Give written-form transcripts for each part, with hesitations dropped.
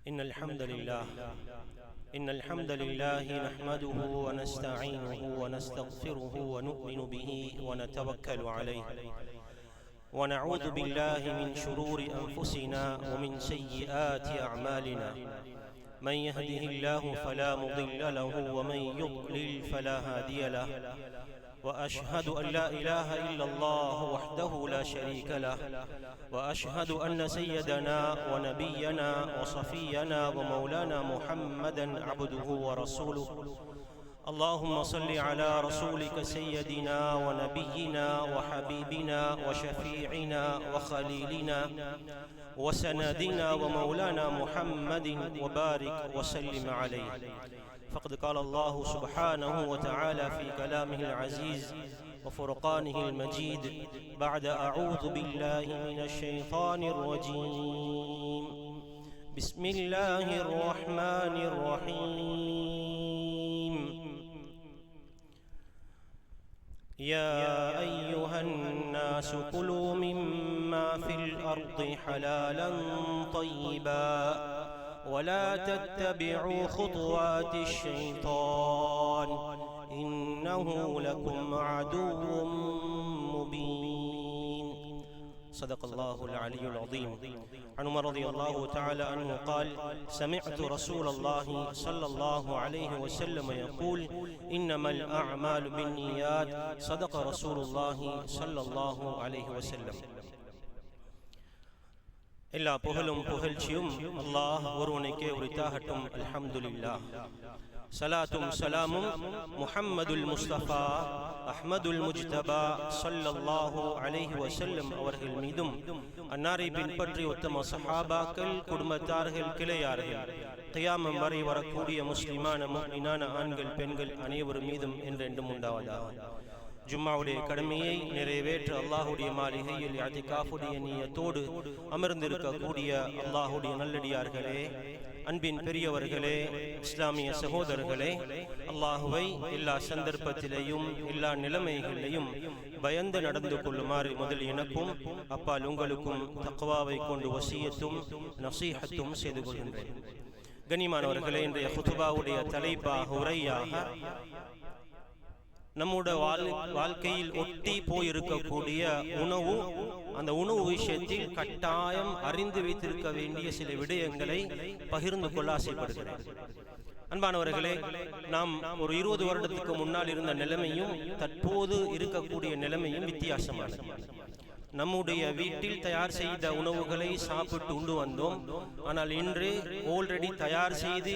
إن الحمد لله نحمده ونستعينه ونستغفره ونؤمن به ونتوكل عليه ونعوذ بالله من شرور أنفسنا ومن سيئات أعمالنا من يهده الله فلا مضل له ومن يضلل فلا هادي له وأشهد أن لا إله إلا الله وحده لا شريك له وأشهد أن سيدنا ونبينا وصفينا ومولانا محمدا عبده ورسوله اللهم صل على رسولك سيدنا ونبينا وحبيبنا وشفيعنا وخليلنا وسندنا ومولانا محمد وبارك وسلم عليه فقد قال الله سبحانه وتعالى في كلامه العزيز وفرقانه المجيد بعد أعوذ بالله من الشيطان الرجيم بسم الله الرحمن الرحيم يا أيها الناس كلوا مما في الأرض حلالا طيبا ولا تتبعوا خطوات الشيطان إنه لكم عدو مبين صدق الله العلي العظيم عن عمر رضي الله تعالى عنه قال سمعت رسول الله صلى الله عليه وسلم يقول إنما الأعمال بالنيات صدق رسول الله صلى الله عليه وسلم எல்லா புகழும் புகழ்ச்சியும் அல்லாஹ் ஒருவனுக்கே உரித்தாகட்டும். அல்ஹம்துலில்லாஹ். சலாத்தும் சலாமும் முஹம்மதுல் முஸ்தபா அஹ்மதுல் முஜ்தபா ஸல்லல்லாஹு அலைஹி வஸல்லம் அவர்கள் மீதும் அன்னாரை பின்பற்றி உத்தம சஹாபாக்கள், குடும்பத்தார்கள், கிளையார்கள், கியாமம் வரை வரக்கூடிய முஸ்லிமான முஃமினான ஆண்கள் பெண்கள் அனைவரும் மீதும் என்றென்றும் உண்டாவதாக. ஜும்மாவுடைய கடமையை நிறைவேற்ற அல்லாஹுடைய மாளிகையில் இஅ்திகாஃபுடைய நியத்தோடு அமர்ந்திருக்கக்கூடிய அல்லாஹுடைய நல்லடியார்களே, அன்பின் பெரியவர்களே, இஸ்லாமிய சகோதரர்களே, அல்லாஹுவை எல்லா சந்தர்ப்பத்திலேயும் எல்லா நிலைமைகளிலேயும் பயந்து நடந்து கொள்ளுமாறு முதல் எனக்கும் அப்பால் உங்களுக்கும் தக்வாவை கொண்டு வசியத்தும் நசீஹத்தும் செய்து கொள்கின்றேன். கனிமானவர்களே, இன்றைய குதுபாவுடைய தலைப்பாக உரையாக நம்முடைய வாழ்க்கையில் ஒட்டி போயிருக்கக்கூடிய உணவு, அந்த உணவு விஷயத்தில் கட்டாயம் அறிந்து வைத்திருக்க வேண்டிய சில விடயங்களை பகிர்ந்து கொள்ள ஆசைப்படுகிறேன். அன்பானவர்களே, நாம் ஒரு 20 வருடத்துக்கு முன்னால் இருந்த நிலைமையும் தற்போது இருக்கக்கூடிய நிலைமையும் வித்தியாசமானது. நம்முடைய வீட்டில் தயார் செய்த உணவுகளை சாப்பிட்டு உண்டு வந்தோம். ஆனால் இன்று ஆல்ரெடி தயார் செய்து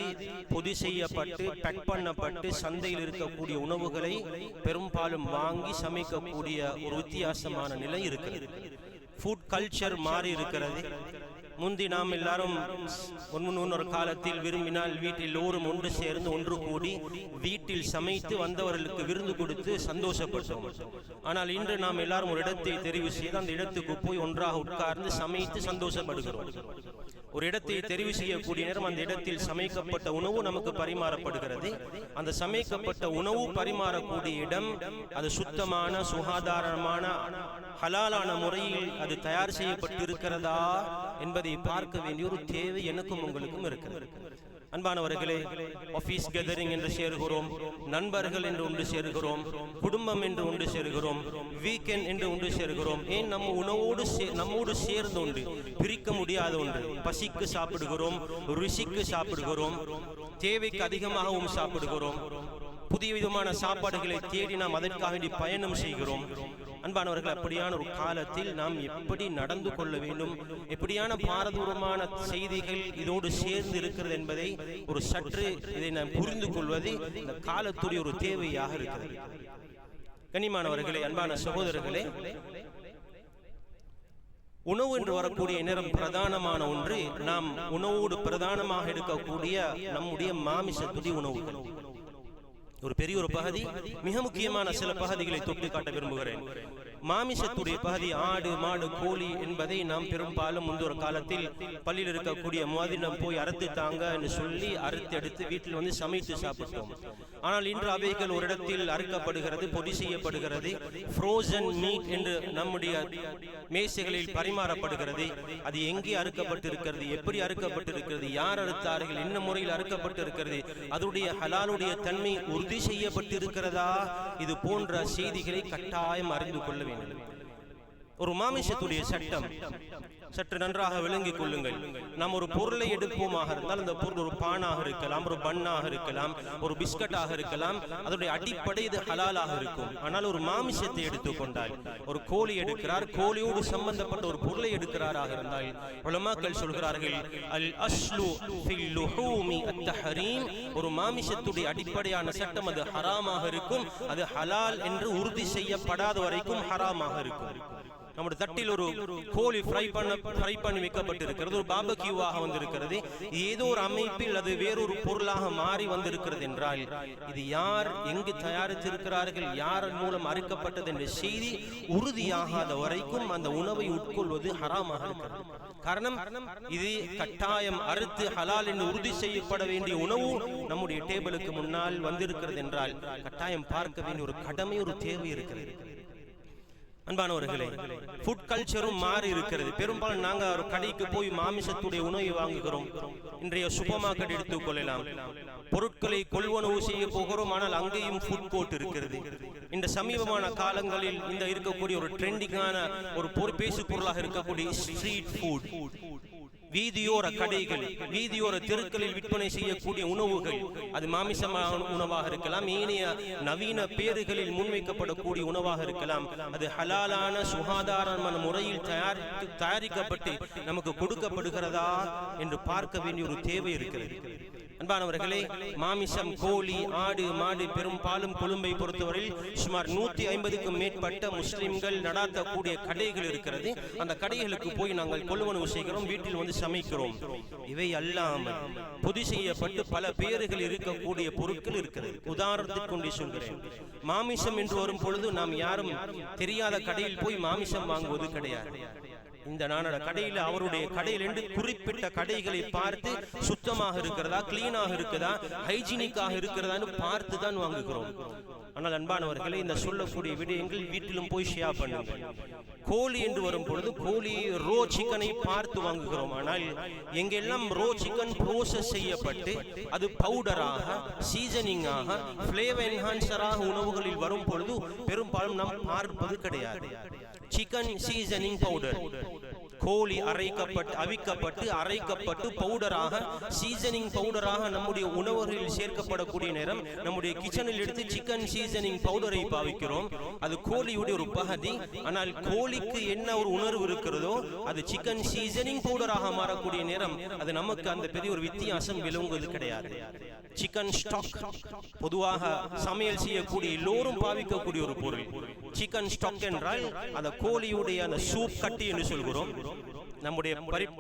பொதி செய்யப்பட்டு பேக் பண்ணப்பட்டு சந்தையில் இருக்கக்கூடிய உணவுகளை பெரும்பாலும் வாங்கி சமைக்கக்கூடிய ஒரு வித்தியாசமான நிலை இருக்கிறது. ஃபுட் கல்ச்சர் மாறி இருக்கிறது. முந்தி நாம் எல்லாரும் முன்னொரு காலத்தில் விரும்பினால் வீட்டில் எல்லோரும் ஒன்று சேர்ந்து ஒன்று கூடி வீட்டில் சமைத்து வந்தவர்களுக்கு விருந்து கொடுத்து சந்தோஷப்பட்டோம். ஆனால் இன்று நாம் எல்லாரும் ஒரு இடத்தை தெரிவு செய்து அந்த இடத்துக்கு போய் ஒன்றாக உட்கார்ந்து சமைத்து சந்தோஷப்படுகிறோம். ஒரு இடத்தை தெரிவு செய்யக்கூடிய நேரம் அந்த இடத்தில் சமைக்கப்பட்ட உணவு நமக்கு பரிமாறப்படுகிறது. அந்த சமைக்கப்பட்ட உணவு பரிமாறக்கூடிய இடம் அது சுத்தமான, சுகாதாரமான, ஹலாலான முறையில் அது தயார் செய்யப்பட்டு இருக்கிறதா என்பதை பார்க்க வேண்டிய ஒரு தேவை எனக்கும் உங்களுக்கும் இருக்கிறது. அன்பானவர்களே, ஆபீஸ் கேதரிங் என்று சேருகிறோம், நண்பர்கள் என்று ஒன்று சேருகிறோம், குடும்பம் என்று ஒன்று சேருகிறோம், வீக்கெண்ட் என்று ஒன்று சேருகிறோம். ஏன் நம்மோடு சேர்ந்து ஒன்று பிரிக்க முடியாத ஒன்று. பசிக்கு சாப்பிடுகிறோம், ருசிக்கு சாப்பிடுகிறோம், தேவைக்கு அதிகமாகவும் சாப்பிடுகிறோம். புதிய விதமான சாப்பாடுகளை தேடி நாம் அதற்காக வேண்டி பயணம் செய்கிறோம். அன்பானவர்கள், அப்படியான ஒரு காலத்தில் நாம் எப்படி நடந்து கொள்ள வேண்டும், எப்படியான பாரதூரமான செய்திகள் இதோடு சேர்ந்து இருக்கிறது என்பதை ஒரு சற்று இதை நாம் புரிந்து கொள்வது இந்த காலத்துடைய ஒரு தேவையாக இருக்கிறது. கனிமானவர்களே, அன்பான சகோதரர்களே, உணவு என்று வரக்கூடிய நேரம் பிரதானமான ஒன்று. நாம் உணவோடு பிரதானமாக எடுக்கக்கூடிய நம்முடைய மாமிசத்துடைய உணவுகள் ஒரு பெரிய ஒரு பகுதி. மிக முக்கியமான சில பகுதிகளை தொட்டு காட்ட விரும்புகிறேன். மாமிசத்துடைய பகுதி ஆடு மாடு கோழி என்பதை நாம் பெரும்பாலும் முந்தொரு காலத்தில் பள்ளியில் இருக்கக்கூடிய முஅத்தினம் போய் அறுத்து தாங்க என்று சொல்லி அறுத்து எடுத்து வீட்டில் வந்து சமைத்து சாப்பிட்டோம். ஆனால் இன்று அவைகள் ஒரு இடத்தில் அறுக்கப்படுகிறது, பொடி செய்யப்படுகிறது, ஃப்ரோசன் மீட் என்று நம்முடைய மேசைகளில் பரிமாறப்படுகிறது. அது எங்கே அறுக்கப்பட்டிருக்கிறது, எப்படி அறுக்கப்பட்டிருக்கிறது, யார் அறுத்தார்கள், என்ன முறையில் அறுக்கப்பட்டிருக்கிறது, அதனுடைய ஹலாலுடைய தன்மை உறுதி செய்யப்பட்டிருக்கிறதா, இது போன்ற செய்திகளை கட்டாயம் அறிந்து கொள்ள வேண்டும். ஒரு மாமிசத்துடைய சட்டம் சற்று நன்றாக விளங்கிக் கொள்ளுங்கள். நாம் ஒரு பொருளை எடுப்போமாக இருந்தால் அந்த பொருள் ஒரு பானாக இருக்கலாம், ஒரு பன்னாக இருக்கலாம், ஒரு பிஸ்கட்டாக இருக்கலாம், அதனுடைய அடிப்படை இது ஹலாலாக இருக்கும். ஆனால் ஒரு மாமிசத்தை எடுத்துக்கொண்டால், ஒரு கோழி எடுக்கிறார், கோழியோடு சம்பந்தப்பட்ட ஒரு பொருளை எடுக்கிறாராக இருந்தால் உலமாக்கள் சொல்கிறார்கள், அல் அஸ்லு ஃபில் லுஹூமி அத்தஹரீம், ஒரு மாமிசத்துடைய அடிப்படையான சட்டம் அது ஹராமாக இருக்கும். அது ஹலால் என்று உறுதி செய்யப்படாத வரைக்கும் ஹராமாக இருக்கும். நம்முடைய தட்டில் ஒரு கோழி ஃப்ரை பண்ணி வைக்கப்பட்டிருக்கிறது, ஒரு பாபக்யூவாக வந்திருக்கிறது, ஏதோ ஒரு அமைப்பில் அது வேறொரு பொருளாக மாறி வந்திருக்கிறது என்றால் இது யார் எங்கு தயாரித்திருக்கிறார்கள், யார் மூலம் அறுக்கப்பட்டது என்ற செய்தி உறுதியாகாத வரைக்கும் அந்த உணவை உட்கொள்வது ஹராமாக இருக்கிறது. காரணம், இது கட்டாயம் அறுத்து ஹலால் என்று உறுதி செய்யப்பட வேண்டிய உணவு நம்முடைய டேபிளுக்கு முன்னால் வந்திருக்கிறது என்றால் கட்டாயம் பார்க்க வேண்டிய ஒரு கடமை, ஒரு தேவை இருக்கிறது. அன்பானவர்களே, ஃபுட் கல்ச்சரும் மாறி இருக்கிறது. பெரும்பாலும் நாங்கள் ஒரு கடைக்கு போய் மாமிசத்துடைய உணவை வாங்குகிறோம். இன்றைய சூப்பர் மார்க்கெட் எடுத்துக்கொள்ளலாம், பொருட்களை கொள்வனவு செய்ய போகிறோம், ஆனால் அங்கேயும் ஃபுட் கோர்ட் இருக்கிறது. இந்த சமீபமான காலங்களில் இந்த இருக்கக்கூடிய ஒரு ட்ரெண்டிங்கான ஒரு பேசு பொருளாக இருக்கக்கூடிய ஸ்ட்ரீட் ஃபுட், வீதியோர கடைகள், வீதியோர தெருக்களில் விற்பனை செய்யக்கூடிய உணவுகள், அது மாமிசமான உணவாக இருக்கலாம், ஏனைய நவீன பேறுகளில் முன்வைக்கப்படக்கூடிய உணவாக இருக்கலாம். அது ஹலாலான சுகாதாரமான முறையில் தயாரிக்கப்பட்டு நமக்கு கொடுக்கப்படுகிறதா என்று பார்க்க வேண்டிய ஒரு தேவை இருக்கிறது. அன்பானவர்களே, மாமிசம், கோழி, ஆடு, மாடு பெரும்பாலும் கொழும்பை பொறுத்தவரையில் சுமார் 150க்கும் மேற்பட்ட முஸ்லிம்கள் நடாத்தக்கூடிய கடைகள் இருக்கிறது. அந்த கடைகளுக்கு போய் நாங்கள் கொள்வனவு செய்கிறோம், வீட்டில் வந்து சமைக்கிறோம். இவை அல்லாமல் பொதி செய்யப்பட்டு பல பேர்கள் இருக்கக்கூடிய பொருட்கள் இருக்கிறது. உதாரணத்துக்கு கொண்டு சொல்கிறேன், மாமிசம் என்று வரும் பொழுது நாம் யாரும் தெரியாத கடையில் போய் மாமிசம் வாங்குவது கிடையாது. இந்த நானோட கடையில் அவருடைய கடையில் என்று குறிப்பிட்ட கடைகளை பார்த்து சுத்தமாக இருக்கிறதா, கிளீனாக இருக்கிறதா, ஹைஜீனிக்காக இருக்கிறதான்னு பார்த்து தான் வாங்குகிறோம். ஆனால் அன்பானவர்களே, இந்த சொல்லக்கூடிய விடயங்கள் வீட்டிலும் போய் ஷேர் பண்ணுங்கள். கோழி என்று வரும் பொழுது கோழி ரோ சிக்கனை பார்த்து வாங்குகிறோம். ஆனால் எங்கெல்லாம் ரோ சிக்கன் ப்ரோசஸ் செய்யப்பட்டு அது பவுடராக, சீசனிங்காக, ஃபிளேவர் என்ஹான்சராக உணவுகளில் வரும் பொழுது பெரும்பாலும் நாம் பார்ப்பது கிடையாது. சிக்கன் சீசனிங் பவுடர், கோழி அவிக்கப்பட்டு அரைக்கப்பட்டு பவுடராக, சீசனிங் பவுடராக நம்முடைய உணவுகளில் சேர்க்கப்படக்கூடிய நேரம் நம்முடைய கிச்சனில் எடுத்து சிக்கன் சீசனிங் பவுடரை பாவிக்கிறோம். அது கோழியுடைய ஒரு பகுதி. ஆனால் கோழிக்கு என்ன ஒரு உணர்வு இருக்கிறதோ அது சிக்கன் சீசனிங் பவுடராக மாறக்கூடிய நேரம் அது நமக்கு அந்த பெரிய ஒரு வித்தியாசம் விளங்குவது கிடையாது. சிக்கன் ஸ்டாக் பொதுவாக சமையல் செய்யக்கூடிய எல்லோரும் பாவிக்கக்கூடிய ஒரு பொருள். சிக்கன் ஸ்டாக் என்றால் அந்த கோழியுடைய அந்த சூப் கட்டி என்று சொல்கிறோம், நம்முடைய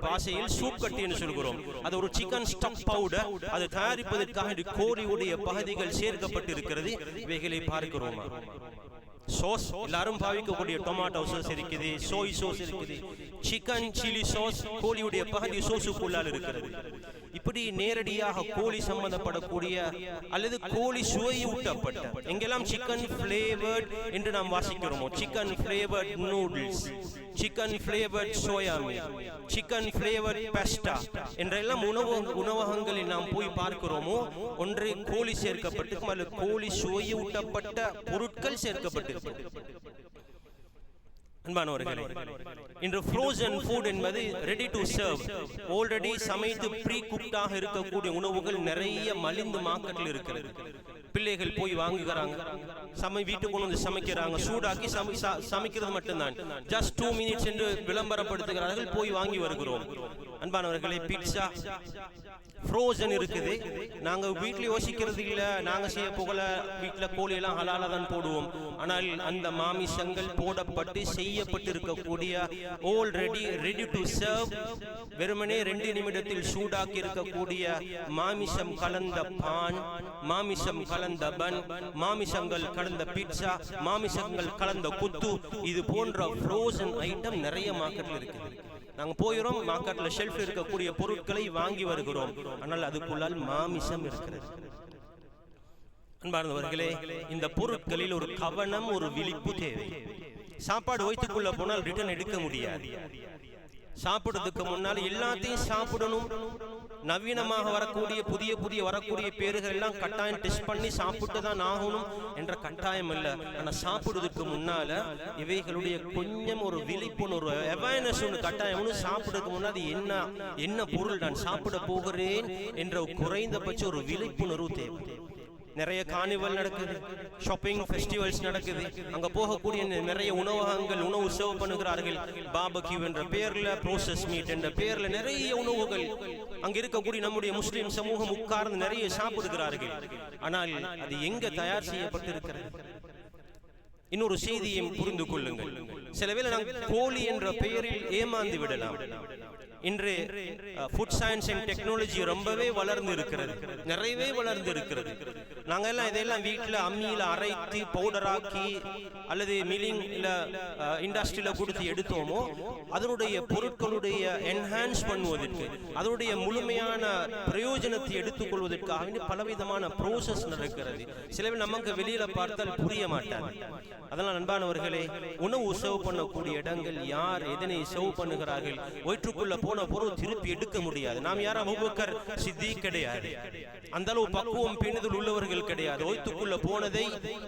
பாஷையில் சூப் கட்டி என்று சொல்கிறோம். அது ஒரு சிக்கன் ஸ்டாக் பவுடர். அது தயாரிப்பதற்காக கோழியுடைய பகுதிகள் சேர்க்கப்பட்டிருக்கிறது. இவைகளை பார்க்கிறோமா? சோஸ் எல்லாரும் பாவிக்கக்கூடிய டொமாட்டோ சோஸ் இருக்குது, சோய் சோஸ் இருக்குது, சிக்கன் சில்லி சோஸ் கோழியுடைய பகுதி சோசுக்குள்ளால் இருக்கிறது. இப்படி நேரடியாக கோழி சம்பந்தப்படக்கூடிய அல்லது கோழி சுவையூட்டப்பட்ட எங்கெல்லாம் சிக்கன் ஃபிளேவர்ட் என்று நாம் வாசிக்கிறோமோ, chicken flavoured noodles, chicken flavoured soya meat, chicken flavoured pasta என்றெல்லாம் உணவகங்களில் நாம் போய் பார்க்கிறோமோ, ஒன்று கோழி சேர்க்கப்பட்டிருக்கும் அல்லது கோழி சுவையூட்டப்பட்ட பொருட்கள் சேர்க்கப்பட்டிருக்கும். அன்பானவர்களே, இன்று ஃப்ரோசன் ஃபுட் என்பது ரெடி டு சர்வ், ஆல்ரெடி சமைத்து ப்ரீ குக்டாக இருக்கக்கூடிய உணவுகள் நிறைய மலிந்து மார்க்கெட்டில் இருக்கிறது. பிள்ளைகள் போய் வாங்குகிறாங்க, வீட்டுக்கு கொண்டு வந்து சமைக்கிறாங்க, சூடாக்கி சமைக்கிறது மட்டும்தான். ஜஸ்ட் 2 minutes என்று விளம்பரப்படுத்துகிறார்கள், போய் வாங்கி வருகிறோம். அன்பானவர்களே, பீட்சா ஃப்ரோசன் இருக்குது. நாங்க வீட்டில் யோசிக்கிறது இல்ல, நாங்க செய்ய போகல வீட்டில் கோழி எல்லாம் ஹலாலா தான் போடுவோம். ஆனால் அந்த மாமிசங்கள் போடப்பட்டு செய்யப்பட்டு இருக்கக்கூடிய ஆல்ரெடி ரெடி டு சர்வ், வெறுமனே 2 நிமிடத்தில் சூடாக்கி இருக்கக்கூடிய மாமிசம் கலந்த பான், மாமிசம் கலந்த பன், மாமிசங்கள் கலந்த பீட்சா, மாமிசங்கள் கலந்த குத்து, இது போன்ற ஃப்ரோசன் ஐட்டம் நிறைய மார்க்கெட்ல இருக்குது. நாங்க போயிரோம், மார்க்கெட்ல ஷெல்ஃப்ல இருக்கக்கூடிய பொருட்களை வாங்கி வருகிறோம். ஆனால் அதுக்குள்ளால் மாமிசம் இருக்கிறது. அன்பார்ந்தவர்களே, இந்த பொருட்களில் ஒரு கவனம், ஒரு விழிப்பு தேவை. சாப்பாடு வைத்துக்குள்ள போனால் ரிட்டர்ன் எடுக்க முடியாது. சாப்பிடுறதுக்கு முன்னால் எல்லாத்தையும் சாப்பிடணும். நவீனமாக வரக்கூடிய புதிய புதிய வரக்கூடிய பேர்கள் எல்லாம் கட்டாயம் டெஸ்ட் பண்ணி சாப்பிட்டு தான் ஆகணும் என்ற கட்டாயம் இல்லை. ஆனால் சாப்பிடுறதுக்கு முன்னால இவைகளுடைய கொஞ்சம் ஒரு விழிப்புணர்வு, அவேர்னஸ் ஒன்று கட்டாயம். சாப்பிடுறதுக்கு முன்னாடி என்ன பொருள் நான் சாப்பிட போகிறேன் என்ற குறைந்தபட்ச ஒரு விழிப்புணர்வு தேவை. நிறைய கார்னிவல் நடக்குது, ஷாப்பிங் ஃபெஸ்டிவல்ஸ் நடக்குது. அங்க போகக்கூடிய நிறைய உணவகங்கள் உணவு சர்வ் பண்ணுகிறார்கள். பாபக்யூ என்ற பெயர்ல, ப்ரோசஸ் மீட் என்ற பெயர்ல நிறைய உணவுகள் அங்க இருக்கக்கூடிய நம்முடைய முஸ்லிம் சமூகம் உட்கார்ந்து நிறைய சாப்பிடுகிறார்கள். ஆனால் அது எங்க தயார் செய்யப்பட்டிருக்கிறது? இன்னொரு செய்தியையும் புரிந்து கொள்ளுங்கள். சில வேளை நாங்கள் கோழி என்ற பெயரில் ஏமாந்து விடலாம். இன்று ஃபுட் சயின்ஸ் அண்ட் டெக்னாலஜி ரொம்பவே வளர்ந்து இருக்கிறது, நிறையவே வளர்ந்து இருக்கிறது. நாங்கள் எல்லாம் இதெல்லாம் வீட்டில் அம்மியில் அரைத்து பவுடராக்கி அல்லது மில்லிங் இண்டஸ்ட்ரியில கொடுத்து எடுத்தோமோ, அதனுடைய பொருட்களுடைய என்ஹான்ஸ் பண்ணுவதற்கு, அதனுடைய முழுமையான பிரயோஜனத்தை எடுத்துக்கொள்வதற்காக பலவிதமான ப்ரோசஸ் நடக்கிறது. சிலவில் நமக்கு வெளியில பார்த்தால் புரிய மாட்டாங்க. அதனால் அன்பானவர்களே, உணவு சர்வ் பண்ணக்கூடிய இடங்கள் யார் எதனை சர்வ் பண்ணுகிறார்கள், வயிற்றுக்குள்ள போன பொருள் திருப்பி எடுக்க முடியாது. நாம் யாரும் அபூபக்கர் சித்திக் கிடையாது, அந்த அளவு பக்குவம் பேணுதல் உள்ளவர்கள் கிடையாது. வயிற்றுக்குள்ள போனதை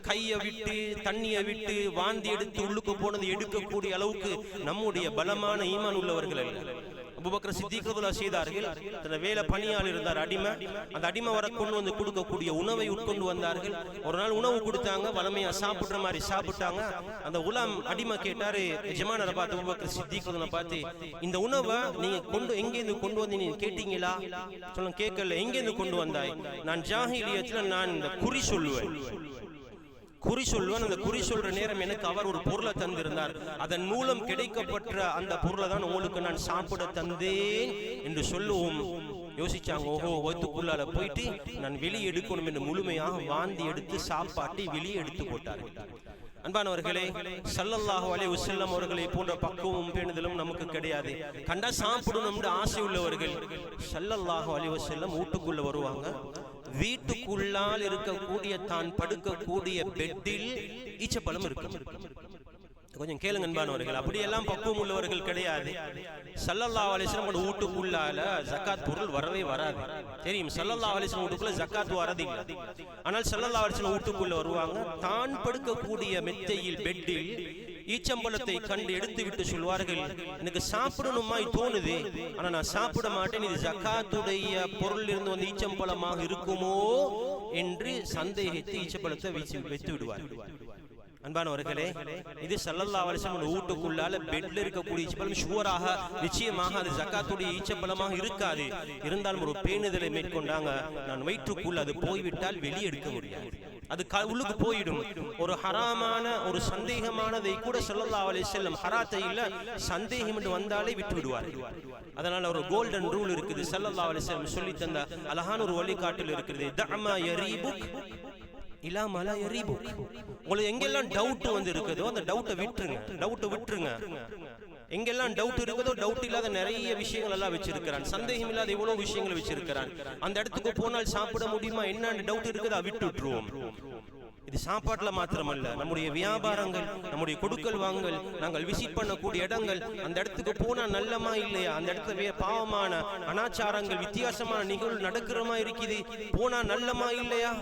கையை விட்டு தண்ணியை விட்டு வாந்தி எடுத்து உள்ளுக்கு போனதை எடுக்கக்கூடிய அளவுக்கு நம்முடைய பலமான ஈமான் உள்ளவர்கள் அல்ல. அபூபக்கர் சித்திக் ரலியல்லாஹு செய்தார்கள். தன் வேலை பணியாளர் இருந்தார், அடிமை. அந்த அடிமை வர கொண்டு வந்து கொடுக்கக்கூடிய உணவை உட்கொண்டு வந்தார்கள். ஒரு நாள் உணவு கொடுத்தாங்க, வளமையா சாப்பிடுற மாதிரி சாப்பிட்டாங்க. அந்த உலாம் அடிமை கேட்டாரு எஜமானரை பார்த்து, அபூபக்கர் சித்திக் ரலியல்லாஹு பார்த்து, இந்த உணவை நீங்க எங்கேருந்து கொண்டு வந்து நீங்க கேட்டீங்களா? சொல்ல கேட்கல. எங்கேருந்து கொண்டு வந்தாய்? நான் ஜாஹிலியத்துல நான் இந்த குறி சொல்லுவேன். அந்த குறி சொல்ற நேரம் எனக்கு அவர் ஒரு பொருளை தந்திருந்தார், அதன் மூலம் கிடைக்கப்பட்ட அந்த பொருளை தான் உங்களுக்கு நான் சாப்பிட தந்தேன் என்று சொல்லுவோம். யோசிச்சாங்க, ஓஹோ, வயிற்றுக்குள்ளால போயிட்டு நான் வெளியே எடுக்கணும் என்று முழுமையாக வாந்தி எடுத்து சாப்பாட்டை வெளியே எடுத்து போட்டார்கள். அன்பானவர்களே, ஸல்லல்லாஹு அலைஹி வஸல்லம் அவர்களை போன்ற பக்குவமும் பேணுதலும் நமக்கு கிடையாது. கண்டா சாப்பிடணும் என்று ஆசை உள்ளவர்கள் ஸல்லல்லாஹு அலைஹி வஸல்லம் வீட்டுக்குள்ள வருவாங்க. வீட்டுக்குள்ளால் இருக்கக்கூடிய தான் படுக்கக்கூடிய பெட்டில் ஈச்சப்பழம் இருக்கும். கொஞ்சம் கேளுங்க அன்பானவர்கள், அப்படியெல்லாம் பக்குவம் உள்ளவர்கள் கிடையாது. ஸல்லல்லாஹு அலைஹி வஸல்லம் வீட்டுக்குள்ளால ஜகாத் பொருள் வரவே வராது. தெரியும், ஸல்லல்லாஹு அலைஹி வஸல்லம் வீட்டுக்குள்ள ஜகாத் வரதில்லை. ஆனால் ஸல்லல்லாஹு அலைஹி வஸல்லம் வீட்டுக்குள்ள வருவாங்க. தான் படுக்கக்கூடிய மெத்தையில் பெட்டில் ஈச்சம்பழத்தை கண்டு எடுத்து விட்டு சொல்வார்கள், எனக்கு சாப்பிடணுமாய் தோணுது, ஆனா நான் சாப்பிட மாட்டேன், இது ஜகாத்துடைய பொருள் இருந்து வந்து ஈச்சம்பழமாக இருக்குமோ என்று சந்தேகித்து ஈச்சம்பழத்தை வைத்து விடுவார்கள். அன்பானவர்களே, இது ஸல்லல்லாஹு அலைஹி வஸல்லம் வீட்டுக்குள்ளால பெட்ல இருக்கக்கூடிய ஈச்சப்பழம் ஷுவராக நிச்சயமாக அது ஜகாத்துடைய ஈச்சப்பழமாக இருக்காது. இருந்தாலும் ஒரு பேணுதலை மேற்கொண்டாங்க. நான் வயிற்றுக்குள்ள அது போய்விட்டால் வெளியே எடுக்க முடியாது, அது உள்ளுக்கு போயிடும். ஒரு ஹராமான ஒரு சந்தேகமானதை கூட ஸல்லல்லாஹு அலைஹி வஸல்லம் ஹராத்தை இல்ல சந்தேகம் என்று வந்தாலே விட்டு விடுவார்கள். அதனால ஒரு கோல்டன் ரூல் இருக்குது, ஸல்லல்லாஹு அலைஹி வஸல்லம் சொல்லி தந்த அழகான ஒரு வழிகாட்டல் இருக்குது. தஅமா யரீபுக் இலா மலா யரீபுக். உங்களுக்கு எங்கெல்லாம் டவுட் வந்து இருக்குதோ அந்த டவுட்டை விட்டுருங்க. எங்கெல்லாம் டவுட் இருக்குதோ, டவுட் இல்லாத நிறைய விஷயங்கள் எல்லாம் வச்சிருக்கிறான், சந்தேகம் இல்லாத எவ்வளவு விஷயங்கள் வச்சிருக்கிறான். அந்த இடத்துக்கு போனால் சாப்பிட முடியுமா என்ன டவுட் இருக்குதோ விட்டு விட்டுருவோம். இது சாப்பாட்டுல மாத்திரமல்ல, நம்முடைய வியாபாரங்கள், நம்முடைய கொடுக்கல் வாங்கல், நாங்கள் விசிட் பண்ணக்கூடிய இடங்கள், அந்த இடத்துக்கு போனா நல்லமா இல்லையா, அந்த இடத்துல பாவமான அனாச்சாரங்கள் வித்தியாசமான நிகழ்வு நடக்கிறமா இருக்குது, போனா நல்லமா இல்லையா,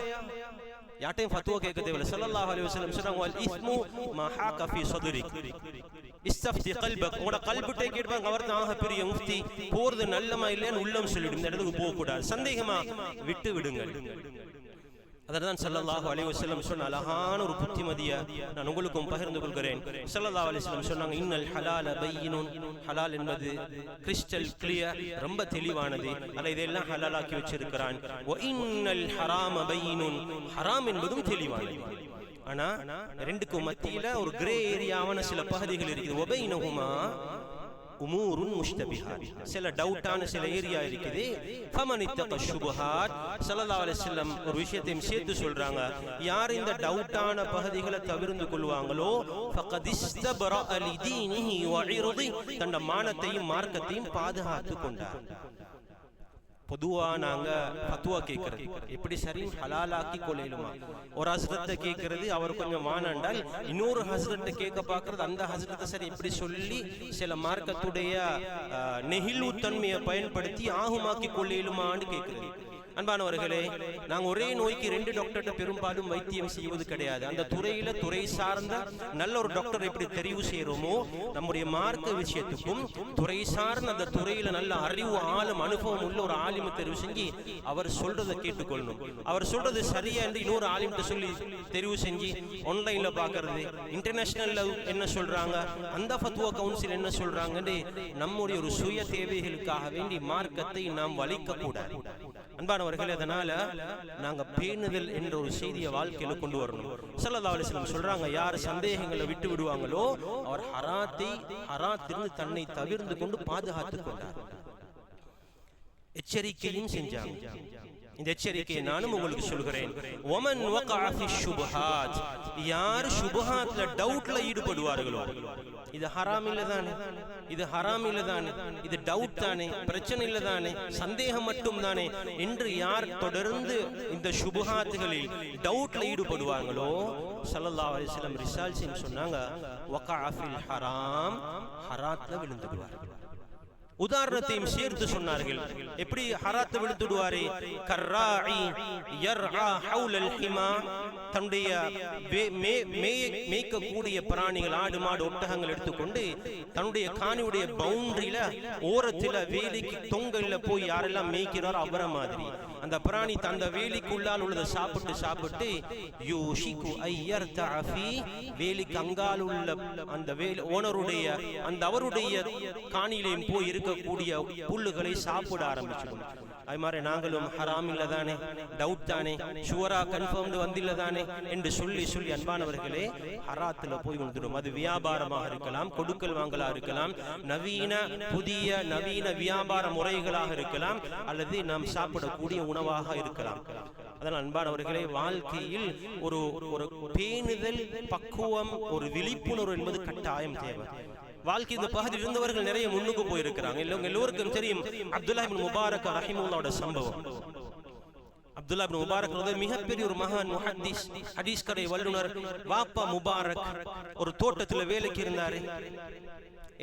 யார்ட்டையும் ஃபத்வா கேட்க தேவையில்லை. ஸல்லல்லாஹு அலைஹி வஸல்லம் சொல்றாங்க, வல் இஸ்மு மா ஹாக ஃபீ ஸத்ரிக் இஸ்தஃப்தி கல்பக். உங்களோட கல்புட்டை கேட்பாங்க, அவர் தான் பெரிய முஃப்தி, போறது நல்லமா இல்லையான்னு உள்ளம் சொல்லிடும். இந்த இடத்துக்கு போக கூடாது, சந்தேகமா விட்டு விடுங்கள். அதனால்தான் ஸல்லல்லாஹு அலைஹி வஸல்லம் சொன்ன அழகான ஒரு புத்திமதியை நான் உங்களுக்கும் பகிர்ந்து கொள்கிறேன். ஸல்லல்லாஹு அலைஹி வஸல்லம் சொன்னாங்க, இன்னல் ஹலால பையினுன், ஹலால் என்பது கிறிஸ்டல் கிளியர், ரொம்ப தெளிவானது, அல்ல இதெல்லாம் ஹலாலாக்கி வச்சிருக்கிறான். வ இன்னல் ஹராம பையினுன், ஹராம் என்பதும் தெளிவானது. ஆனா ரெண்டுக்கும் மத்தியில ஒரு கிரே ஏரியாவான சில பகுதிகள் இருக்குது. வபைனஹுமா உமூருன் முஷ்தபிஹாத், சில டவுட்டான சில ஏரியா இருக்குது. ஃபமன் இத்தக ஷுபஹாத், ஸல்லல்லாஹு அலைஹி வஸல்லம் ஒரு விஷயத்தையும் சேர்த்து சொல்றாங்க, யார் இந்த டவுட்டான பகுதிகளை தவிர்த்து கொள்வாங்களோ ஃபகத் இஸ்தபரஅ லிதீனிஹி வ இர்தி, தன்னுடைய மானத்தையும் மார்க்கத்தையும் பாதுகாத்து கொண்டார். பொதுவா நாங்க ஃபத்வா கேட்கறது எப்படி சரி ஹலாலாக்கி கொள்ளையிலுமா, ஒரு ஹஸ்ரத்தை கேட்கறது அவர் கொஞ்சம் வானண்டால் இன்னொரு ஹஸ்ரத்தை கேட்க பார்க்கறது, அந்த ஹஸ்ரத்தை சரி எப்படி சொல்லி சில மார்க்கத்துடைய நெகிழ்வு தன்மையை பயன்படுத்தி ஆகுமாக்கி கொள்ளையிலுமான்னு கேட்கறது. அன்பானவர்களே, நாங்க ஒரே நோய்க்கு 2 டாக்டர்கிட்ட பெரும்பாலும் வைத்தியம் செய்வது கிடையாது. அந்த துறையில துறை சார்ந்த நல்ல ஒரு டாக்டர் எப்படி தெரிவு செய்யறோமோ, நம்முடைய மார்க்க விஷயத்துக்கும் துறை சார்ந்த அந்த துறையில நல்ல அறிவு ஆளும் அனுபவம் உள்ள ஒரு ஆலிமை தெரிவு செஞ்சு அவர் சொல்றதை கேட்டுக்கொள்ளணும். அவர் சொல்றது சரியா என்று இன்னொரு ஆலிம்கிட்ட சொல்லி தெரிவு செஞ்சு ஆன்லைன்ல பாக்குறது, இன்டர்நேஷனல்ல என்ன சொல்றாங்க, அந்த ஃபத்வா கவுன்சில் என்ன சொல்றாங்கன்னு நம்முடைய ஒரு சுய தேவைகளுக்காக வேண்டி மார்க்கத்தை நாம் வலிக்க கூடாது. அன்பானவர்களே, அதனால நாங்க பேணுதல் என்ற ஒரு செய்தியை வாழ்க்கையில கொண்டு வரணும். ஸல்லல்லாஹு அலைஹி வஸல்லம் சொல்றாங்க, யார் சந்தேகங்களை விட்டு விடுவாங்களோ அவர் ஹராத்திலிருந்து தன்னை தவிர்த்து கொண்டு பாதுகாத்துக் கொண்டார். எச்சரிக்கையும் செஞ்சாங்க. இந்த எச்சரிக்கையை நானும் உங்களுக்கு சொல்கிறேன். ஒமன் வகஅ ஃபி ஷுபஹாத், யார் ஷுபஹாத்ல டவுட்ல ஈடுபடுவார்களோ, இது ஹராம் இல்ல தானே, இது ஹராம் இல்ல தானே, இது டவுட் தானே, பிரச்சனை இல்ல தானே, சந்தேகம் மட்டும் தானே என்று யார் தொடர்ந்து இந்த ஷுபஹாத்துகளில் டவுட்ல ஈடுபடுவாங்களோ, ஸல்லல்லாஹு அலைஹி வஸல்லம் ரிசால்ஸின் சொன்னாங்க, வகஅ ஃபில் ஹராம், ஹராத்ல விழுந்துடுவார்கள். உதாரணத்தையும் சேர்த்து சொன்னார்கள். எப்படி ஹராத்தை விழுந்துடுவாரே, கர்ராஇ யர்ஆ ஹவுலல் ஹிமா, தன்னுடைய மேய்க்கக்கூடிய பிராணிகள் ஆடு மாடு ஒட்டகங்கள் எடுத்துக்கொண்டு தன்னுடைய காணியுடைய பவுண்டரியில ஓரத்துல வேலிக்கு தொங்கல்ல போய் யாரெல்லாம் மேய்க்கிறாரோ அவர மாதிரி அந்த பிராணி அந்த வேலிக்குள்ளால் உள்ளதை சாப்பிட்டு சாப்பிட்டு யூஷிகு ஐயர்தஅ ஃபீ, வேலிக்கு அங்கால் உள்ள அந்த வேலி ஓனருடைய அந்த அவருடைய காணியிலையும் போய் இருக்கக்கூடிய புல்லுகளை சாப்பிட ஆரம்பிச்சிடும். அது மாதிரி நாங்களும் ஹராம் இல்ல தானே, டவுட் தானே, ஷுவரா கன்ஃபர்ம்டு வந்தில்ல தானே என்று சொல்லி சொல்லி அன்பானவர்களே ஹராத்துல போய் வந்துடும். அது வியாபாரமாக இருக்கலாம், கொடுக்கல் வாங்கலா இருக்கலாம், புதிய நவீன வியாபார முறைகளாக இருக்கலாம், அல்லது நாம் சாப்பிடக்கூடிய உணவாக இருக்கலாம். அதனால் அன்பானவர்களே, வாழ்க்கையில் ஒரு ஒரு பேணுதல், பக்குவம், ஒரு விழிப்புணர்வு என்பது கட்டாயம் தேவை. வாழ்க்கை இந்த பகுதியில் இருந்தவர்கள் நிறைய முன்னுக்கு போயிருக்கிறாங்க. எல்லோருக்கும் தெரியும் அப்துல்லா இப்னு முபாரக் ரஹிமஹுல்லாஹ்வுடைய சம்பவம். அப்துல்லா இப்னு முபாரக் மிகப்பெரிய ஒரு மகான் முஹத்திஸ், ஹதீஸ் கடை வல்லுனர். வாப்பா முபாரக் ஒரு தோட்டத்துல வேலைக்கு இருந்தாரு.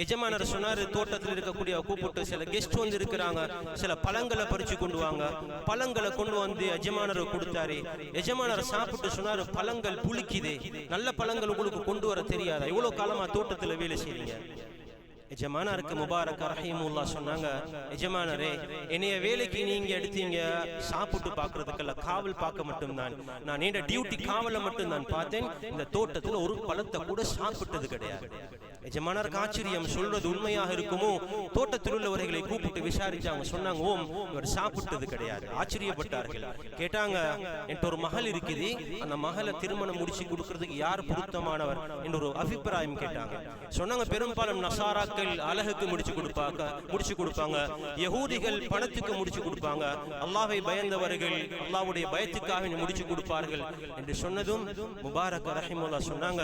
எஜமானர் சொன்னாரு, தோட்டத்தில் இருக்கக்கூடிய கூப்பிட்டு சில கெஸ்ட் வந்து இருக்கிறாங்க, சில பழங்களை பறிச்சு கொண்டு வாங்க. பழங்களை கொண்டு வந்து எஜமானர் கொடுத்தாரு. எஜமானர் சாப்பிட்டு சொன்னாரு, பழங்கள் புளிக்குது, நல்ல பழங்கள் உங்களுக்கு கொண்டு வர தெரியாதா, இவ்வளவு காலமா தோட்டத்துல வேலை செய்றீங்க. எஜமானருக்கு முபாரக் ரஹிமஹுல்லாஹ் சொன்னாங்க, எஜமானரே, என்னைய வேலைக்கு நீங்க எடுத்தீங்க சாப்பிட்டு பார்க்கறதுக்கல்ல, காவல் பார்க்க மட்டும்தான். நான் என்னோட டியூட்டி காவலை மட்டும் தான் பார்த்தேன், இந்த தோட்டத்துல ஒரு பழத்தை கூட சாப்பிட்டது கிடையாது. எஜமானருக்கு ஆச்சரியம், சொல்றது உண்மையாக இருக்குமோ? தோட்டத்தில் உள்ளவர்களை கூப்பிட்டு விசாரிச்சாங்க. சொன்னாங்க, ஓம், இவர் சாப்பிட்டது கிடையாது. ஆச்சரியப்பட்டார்கள். கேட்டாங்க, என்கிட்ட ஒரு மகள் இருக்குது, அந்த மகளை திருமணம் முடிச்சு கொடுக்கறதுக்கு யார் பொருத்தமானவர் என்று ஒரு அபிப்பிராயம் கேட்டாங்க. சொன்னாங்க, பெரும்பாலும் நசாராக்கள் அழகுக்கு முடிச்சு கொடுப்பாங்க, யஹூதிகள் பணத்துக்கு முடிச்சு கொடுப்பாங்க, அல்லாஹ்வை பயந்தவர்கள் அல்லாஹ்வுடைய பயத்துக்காக முடிச்சு கொடுப்பார்கள் என்று சொன்னதும் முபாரக் ரஹிமஹுல்லாஹ் சொன்னாங்க,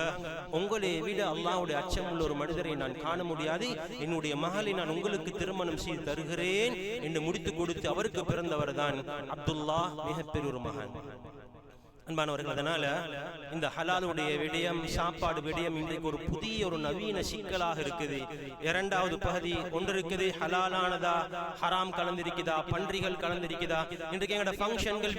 உங்களை விட அல்லாஹ்வுடைய அச்சம் உள்ள ஒரு மனிதரை நான் காண முடியாது, என்னுடைய மகளை நான் உங்களுக்கு திருமணம் செய்து தருகிறேன் என்று முடித்து கொடுத்து அவருக்கு பிறந்தவர் தான் அப்துல்லா, மிகப்பெரிய ஒரு மகன். அன்பானவர்கள், அதனால இந்த ஹலாலுடைய விடயம், சாப்பாடு விடயம் இன்றைக்கு ஒரு புதிய ஒரு நவீன சிக்கலாக இருக்குது. இரண்டாவது பகுதி ஒன்று இருக்குது, ஹலாலானதா ஹராம் கலந்திருக்குதா, பன்றிகள் கலந்திருக்குதா. இன்றைக்கு எங்களோட ஃபங்க்ஷன்கள்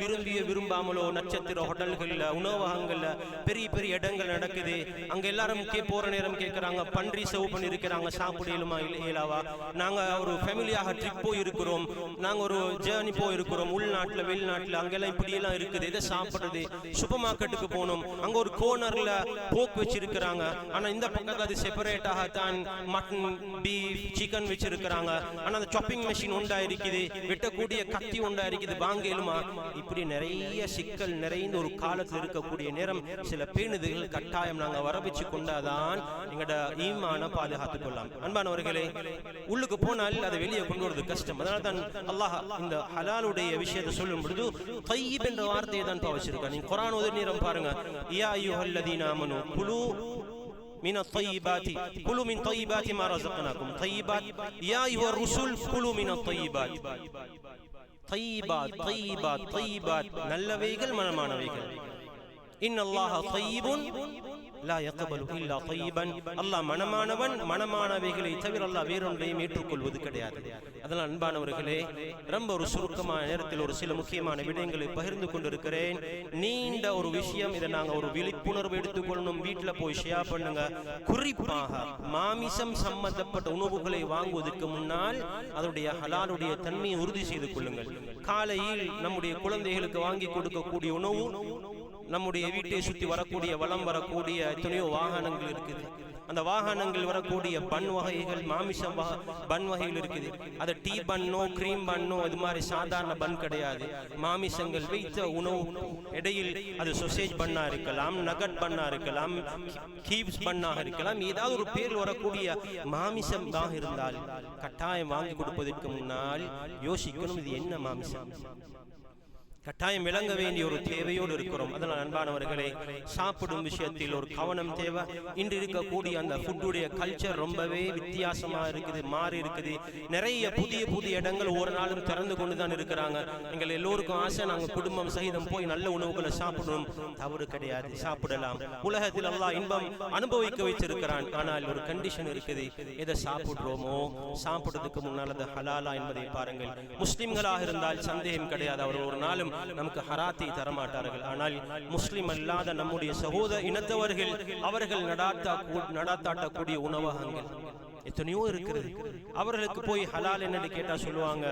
விரும்பாமலோ நட்சத்திர ஹோட்டல்கள்ல, உணவகங்கள்ல, பெரிய பெரிய இடங்கள் நடக்குது. அங்க எல்லாரும் போற நேரம் கேட்கிறாங்க, பன்றி சர்வ் பண்ணி இருக்கிறாங்க, சாப்பிடலுமா இயலாவா? நாங்க ஒரு ஃபேமிலியாக ட்ரிப் போயிருக்கிறோம், நாங்க ஒரு ஜேர்னி போயிருக்கிறோம், உள்நாட்டுல வெளிநாட்டுல, அங்கெல்லாம் இப்படி எல்லாம் இருக்குது, எதை சாப்பிடுறது சூப்பர் மார்க்கெட்டுக்கு போகணும், அங்க ஒரு கோர்னர்ல போக் வச்சிருக்கிறாங்க, ஆனா இந்த பக்கம் அது செப்பரேட்டாக தான் மட்டன் பீஃப் சிக்கன் வச்சிருக்கிறாங்க, ஆனா அந்த சாப்பிங் மெஷின் உண்டா இருக்குது, வெட்டக்கூடிய கத்தி உண்டா இருக்குது, வாங்கலுமா? இப்படி நிறைய சிக்கல் நிறைந்த ஒரு காலத்தில் இருக்கக்கூடிய நேரம் சில பேணுதல்கள் கட்டாயம் நாங்க வரவச்சு கொண்டாதான் எங்கட ஈமான பாதுகாத்துக் கொள்ளலாம். அன்பானவர்களே, உள்ளுக்கு போனால் அதை வெளியே கொண்டு வரது கஷ்டம். அதனால தான் அல்லாஹ் இந்த ஹலாலுடைய விஷயத்தை சொல்லும் பொழுது தய்யிப் என்ற வார்த்தையை தான் பாவிச்சிருக்கான். நீங்க குர்ஆன் ஓதுற நேரம் பாருங்க, யா அய்யுஹல்லதீன ஆமனூ குலு من الطيبات كلوا من طيبات ما رزقناكم طيبات يا أيها الرسل كلوا من الطيبات طيبات طيبات طيبات நல்லவைகள் மனமானவைகள். إن الله طيب لا يقبل إلا طيبا. அல்லாஹ் மனமானவன், மனமானவைகளை தவிர அல்லாஹ் வேறொன்றையும் ஏற்றுக்கொள்வது கிடையாது. அதனால் அன்பானவர்களே, ரொம்ப ஒரு சுருக்கமான நேரத்தில் ஒரு சில முக்கியமான விடயங்களை பகிர்ந்து கொண்டிருக்கிறேன். நீண்ட ஒரு விஷயம், இதை நாங்கள் ஒரு விழிப்புணர்வு எடுத்துக்கொள்ளணும். வீட்டில் போய் ஷேர் பண்ணுங்க. குறிப்பாக மாமிசம் சம்பந்தப்பட்ட உணவுகளை வாங்குவதற்கு முன்னால் அதனுடைய ஹலாலுடைய தன்மையை உறுதி செய்து கொள்ளுங்கள். காலையில் நம்முடைய குழந்தைகளுக்கு வாங்கி கொடுக்கக்கூடிய உணவு, நம்முடைய வீட்டை சுற்றி வரக்கூடிய வளம் வரக்கூடிய எத்தனையோ வாகனங்கள் இருக்குது. அந்த வாகனங்கள் வரக்கூடிய பன் வகைகள், மாமிசம் பன் வகைகள் இருக்குது. அது டீ பன்னோ கிரீம் பன்னோ இது மாதிரி சாதாரண பன் கிடையாது. மாமிசங்கள் வைத்த உணவு இடையில் அது சொசேஜ் பண்ணா இருக்கலாம், நகட் பண்ணா இருக்கலாம், கீப்ஸ் பண்ணாக இருக்கலாம், ஏதாவது ஒரு பேர் வரக்கூடிய மாமிசம் தான் இருந்தால் கட்டாயம் வாங்கி கொடுப்பதற்கு முன்னால் யோசிக்கணும், இது என்ன மாமிசம். கட்டாயம் விளங்க வேண்டிய ஒரு தேவையோடு இருக்கிறோம். அதனால் அன்பானவர்களே, சாப்பிடும் விஷயத்தில் ஒரு கவனம் தேவை. இன்று இருக்கக்கூடிய அந்த ஃபுட்டுடைய கல்ச்சர் ரொம்பவே வித்தியாசமாக இருக்குது, மாறி இருக்குது. நிறைய புதிய புதிய இடங்கள் ஒவ்வொரு நாளும் திறந்து கொண்டு தான் இருக்கிறாங்க. எங்கள் எல்லோருக்கும் ஆசை, நாங்கள் குடும்பம் சகிதம் போய் நல்ல உணவுகளை சாப்பிடணும். தவறு கிடையாது, சாப்பிடலாம். உலகத்தில் அல்லாஹ் இன்பம் அனுபவிக்க வைத்திருக்கிறான். ஆனால் ஒரு கண்டிஷன் இருக்குது, எதை சாப்பிடுறோமோ சாப்பிடுறதுக்கு முன்னால் அது ஹலாலா என்பதை பாருங்கள். முஸ்லிம்களாக இருந்தால் சந்தேகம் கிடையாது, அவர் ஒரு நாளும் நமக்கு ஹராத்தை தரமாட்டார்கள். ஆனால் முஸ்லிம் அல்லாத நம்முடைய சகோதர இனத்தவர்கள் அவர்கள் நடாத்தாட்டக்கூடிய உணவகங்கள் எத்தனையோ இருக்கிறது. அவர்களுக்கு போய் ஹலால் என்னன்னு கேட்டா சொல்லுவாங்க,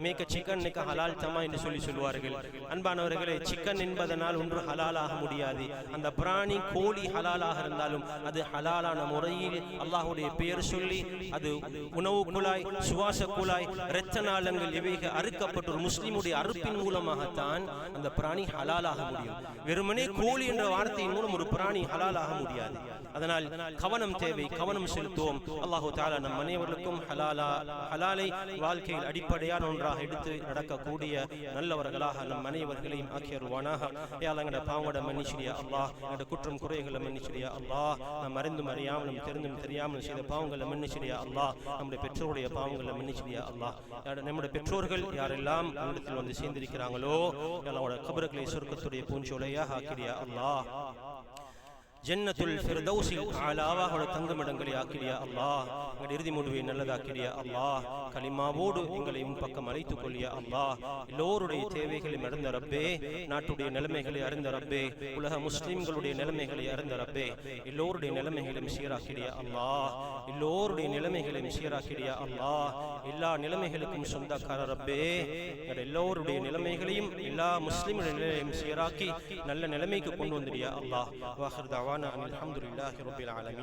மேக்க சிக்கன் ஹலால் தமா என்று சொல்லுவார்கள். அன்பானவர்களே, சிக்கன் என்பதனால் ஒன்று ஹலாலாக முடியாது. அந்த பிராணி கோழி ஹலாலாக இருந்தாலும் அது ஹலாலான முறையில் அல்லாஹுடைய பெயர் சொல்லி அது உணவு குழாய், சுவாச குழாய், இரத்த நாளங்கள் இவைகள் அறுக்கப்பட்ட ஒரு முஸ்லிமுடைய அறுப்பின் மூலமாகத்தான் அந்த பிராணி ஹலாலாக முடியும். வெறுமனே கோழி என்ற வார்த்தையின் மூலம் ஒரு பிராணி ஹலாலாக முடியாது. அதனால் கவனம் தேவை, கவனம் செலுத்துவோம். அல்லாஹு தஆலா நம் அனைவருக்கும் ஹலாலை வாழ்க்கையில் அடிப்படையான ஒன்றாக எடுத்து நடக்கக்கூடிய நல்லவர்களாக நம் அனைவர்களையும் ஆக்கியருவானாக. யா அல்லாஹ், எங்களுடைய பாவங்களை மன்னிச்சியா அல்லாஹ், எங்களுடைய குற்றம் குறைகளை மன்னிச்சியா அல்லாஹ், நாம் அறிந்தும் அறியாமலும் தெரிந்தும் தெரியாமல் செய்த பாவங்களை மன்னிச்சியா அல்லாஹ், நம்முடைய பெற்றோருடைய பாவங்களை மன்னிச்சியா அல்லாஹ். நம்முடைய பெற்றோர்கள் யாரெல்லாம் நம்மிடத்தில் வந்து சேர்ந்திருக்கிறாங்களோ அவங்களோட கபர்களை சொர்க்கத்துடைய பூஞ்சோலையாக ஆக்கிறியா அல்லாஹ். ஜன்னத்துல் ஃபிர்தௌஸில் ஆலாவாக தங்குமிடங்களை ஆக்கிறியா அல்லாஹ். எங்கள் இறுதி முடிவை நல்லதாக்கிறியா அல்லாஹ். கலிமாவோடு எங்களை உன் பக்கம் அழைத்துக் கொள்ளியா அல்லாஹ். எல்லோருடைய தேவைகளை அறிந்த ரப்பே, நாட்டுடைய நிலைமைகளை அறிந்த ரப்பே, உலக முஸ்லிம்களுடைய நிலைமைகளை அறிந்த ரப்பே, எல்லோருடைய நிலைமைகளையும் சீராக்கிறியா அல்லாஹ். எல்லோருடைய நிலைமைகளையும் சீராக்கிறியா அல்லாஹ். எல்லா நிலைமைகளுக்கும் சொந்தக்கார ரப்பே, எங்கள் எல்லோருடைய நிலைமைகளையும் எல்லா முஸ்லிம்களுடைய நிலைமையும் சீராக்கி நல்ல நிலைமைக்கு கொண்டு வந்துடியா அல்லாஹ். வாஹிர் தஅவானா அல்ஹம்துலில்லாஹி ரப்பில் ஆலமீன்.